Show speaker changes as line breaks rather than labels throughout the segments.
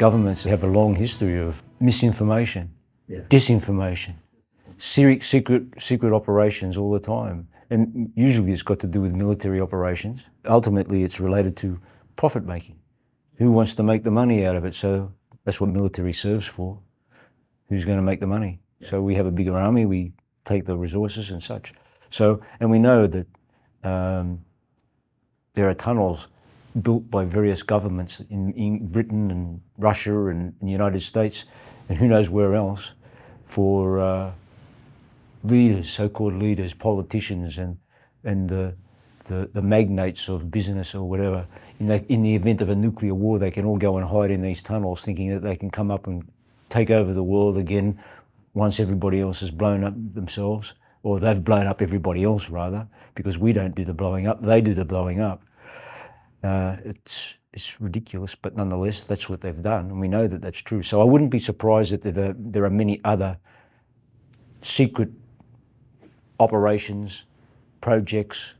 Governments have a long history of misinformation, disinformation, secret operations all the time. And usually it's got to do with military operations. Ultimately, it's related to profit making. Who wants to make the money out of it? So that's what military serves for. Who's going to make the money? So we have a bigger army, we take the resources and such. So, and we know that there are tunnels built by various governments in Britain and Russia and the United States and who knows where else for leaders, so-called leaders, politicians and the magnates of business or whatever. In the event of a nuclear war, they can all go and hide in these tunnels thinking that they can come up and take over the world again once everybody else has blown up themselves, or they've blown up everybody else rather, because we don't do the blowing up, they do the blowing up. It's ridiculous, but nonetheless, that's what they've done, and we know that that's true. So I wouldn't be surprised that there are many other secret operations, projects,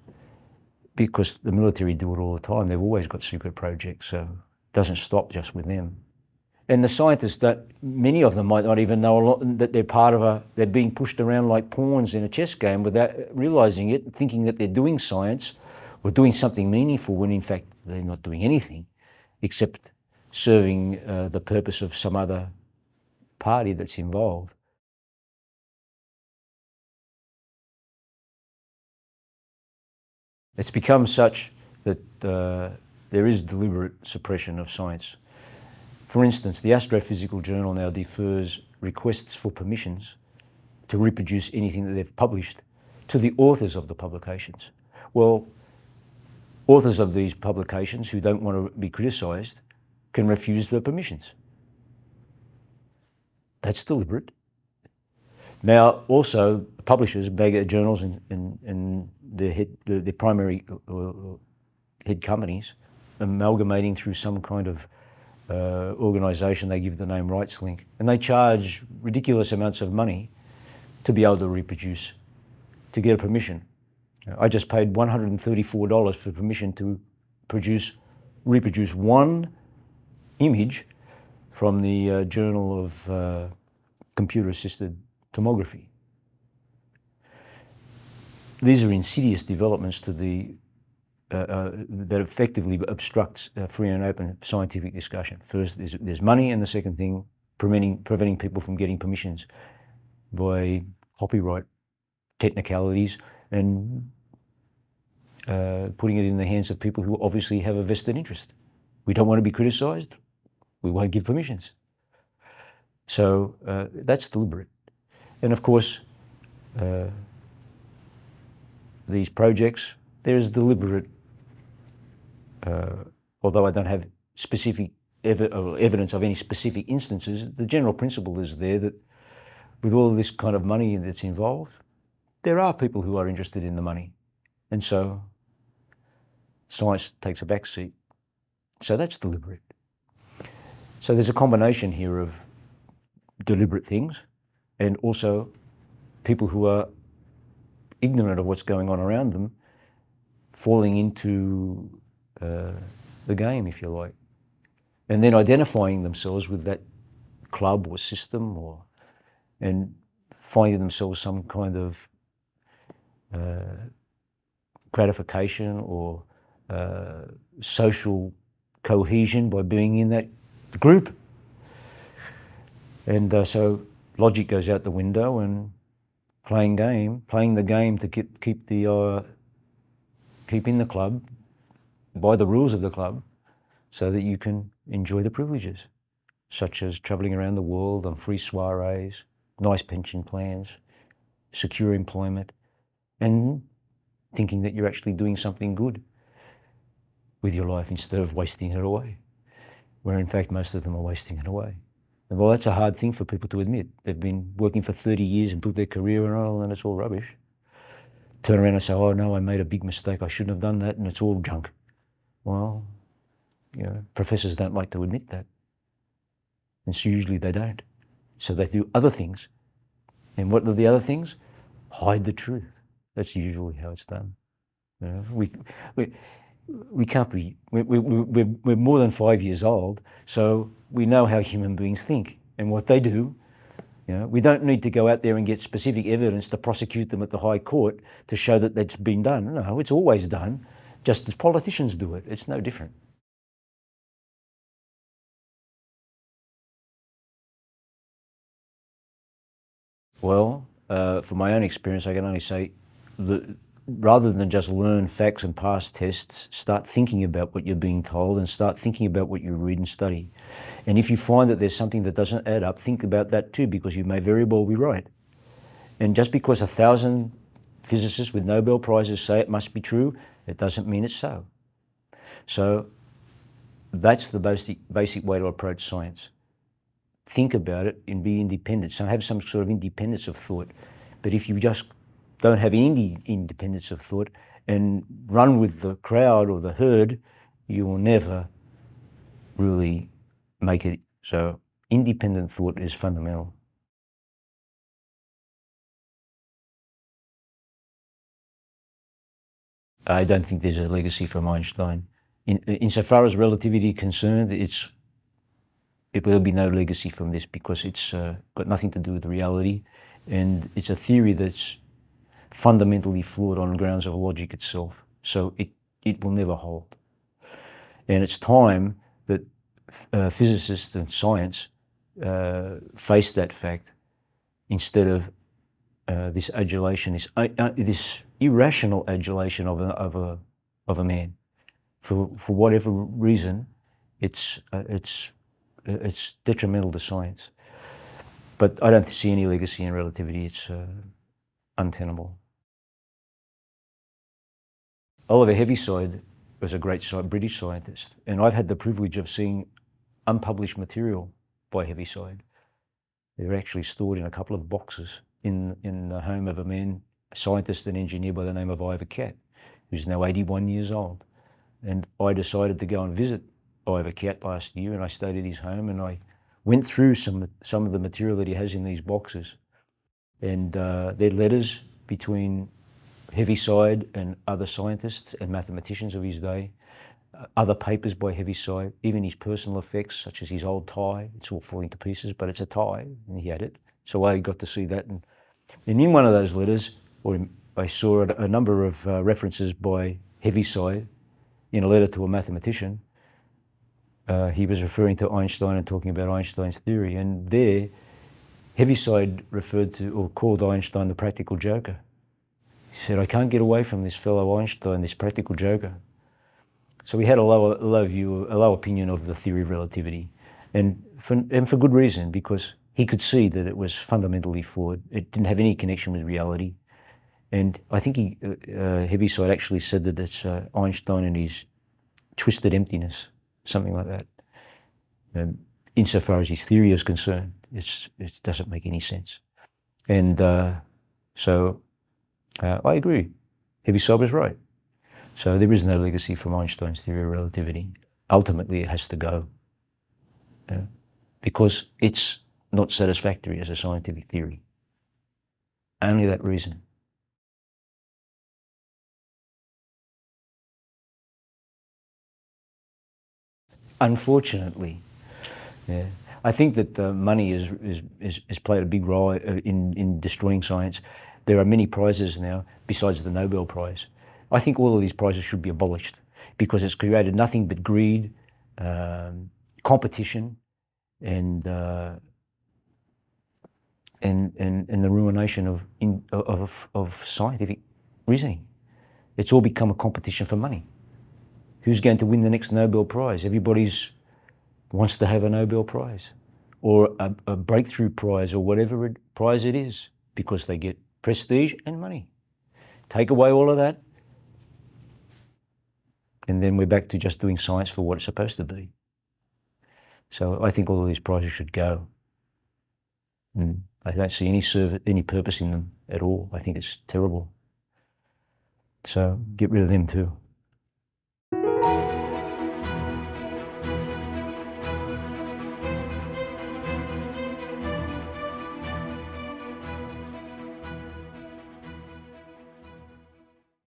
because the military do it all the time. They've always got secret projects, so it doesn't stop just with them. And the scientists, many of them might not even know that they're part of they're being pushed around like pawns in a chess game without realizing it, thinking that they're doing science or doing something meaningful when in fact they're not doing anything except serving the purpose of some other party that's involved. It's become such that there is deliberate suppression of science. For instance, the Astrophysical Journal now defers requests for permissions to reproduce anything that they've published to the authors of the publications. Well, authors of these publications who don't want to be criticised can refuse the permissions. That's deliberate. Now, also, publishers, mega journals and their primary head companies, amalgamating through some kind of organisation, they give the name Rights Link, and they charge ridiculous amounts of money to be able to reproduce, to get a permission. I just paid $134 for permission to reproduce one image from the Journal of Computer-Assisted Tomography. These are insidious developments to that effectively obstructs free and open scientific discussion. First, there's money, and the second thing, preventing people from getting permissions by copyright technicalities and putting it in the hands of people who obviously have a vested interest. We don't want to be criticised, we won't give permissions. So that's deliberate. And of course, these projects, there's deliberate, although I don't have specific evidence of any specific instances, the general principle is there that with all of this kind of money that's involved, there are people who are interested in the money. And so science takes a back seat. So that's deliberate. So there's a combination here of deliberate things and also people who are ignorant of what's going on around them falling into the game, if you like, and then identifying themselves with that club or system and finding themselves some kind of gratification or social cohesion by being in that group. And so logic goes out the window, and playing the game to keep in the club by the rules of the club so that you can enjoy the privileges, such as travelling around the world on free soirees, nice pension plans, secure employment, and thinking that you're actually doing something good with your life instead of wasting it away, where in fact most of them are wasting it away. And well, that's a hard thing for people to admit. They've been working for 30 years and built their career and all, and it's all rubbish. Turn around and say, oh no, I made a big mistake, I shouldn't have done that, and it's all junk. Well, professors don't like to admit that. And so usually they don't. So they do other things. And what are the other things? Hide the truth. That's usually how it's done. we can't be, we're more than 5 years old, so we know how human beings think and what they do. You know, we don't need to go out there and get specific evidence to prosecute them at the High Court to show that that's been done. No, it's always done, just as politicians do it. It's no different. Well, from my own experience, I can only say that rather than just learn facts and pass tests, start thinking about what you're being told and start thinking about what you read and study. And if you find that there's something that doesn't add up, think about that too, because you may very well be right. And just because 1,000 physicists with Nobel Prizes say it must be true, it doesn't mean it's so. So that's the basic way to approach science. Think about it and be independent. So have some sort of independence of thought. But if you just don't have any independence of thought and run with the crowd or the herd, you will never really make it. So independent thought is fundamental. I don't think there's a legacy from Einstein. Insofar as relativity is concerned, it will be no legacy from this because it's got nothing to do with reality, and it's a theory that's fundamentally flawed on grounds of logic itself. So it will never hold. And it's time that physicists and science face that fact instead of this adulation, this irrational adulation of a man. For whatever reason, it's detrimental to science. But I don't see any legacy in relativity. It's untenable. Oliver Heaviside was a great British scientist, and I've had the privilege of seeing unpublished material by Heaviside. They're actually stored in a couple of boxes in the home of a scientist and engineer by the name of Ivor Catt, who's now 81 years old. And I decided to go and visit Ivor Catt last year, and I stayed at his home, and I went through some of the material that he has in these boxes. And they're letters between Heaviside and other scientists and mathematicians of his day, other papers by Heaviside, even his personal effects, such as his old tie. It's all falling to pieces, but it's a tie, and he had it. So I got to see that. And in one of those letters, I saw a number of references by Heaviside in a letter to a mathematician. He was referring to Einstein and talking about Einstein's theory. And there, Heaviside referred to or called Einstein the practical joker. He said, I can't get away from this fellow Einstein, this practical joker. So we had a low opinion of the theory of relativity. And for good reason, because he could see that it was fundamentally flawed. It didn't have any connection with reality. And I think Heaviside actually said that it's Einstein and his twisted emptiness, something like that. Insofar as his theory is concerned, it doesn't make any sense. And so I agree. Heaviside was right. So there is no legacy from Einstein's theory of relativity. Ultimately, it has to go because it's not satisfactory as a scientific theory. Only that reason. Unfortunately, yeah. I think that money has played a big role in destroying science. There are many prizes now besides the Nobel Prize. I think all of these prizes should be abolished because it's created nothing but greed, competition, and the ruination of scientific reasoning. It's all become a competition for money. Who's going to win the next Nobel Prize? Everybody wants to have a Nobel Prize or a breakthrough prize or whatever prize it is because they get prestige and money. Take away all of that, and then we're back to just doing science for what it's supposed to be. So I think all of these prizes should go. And I don't see any purpose in them at all. I think it's terrible. So get rid of them too.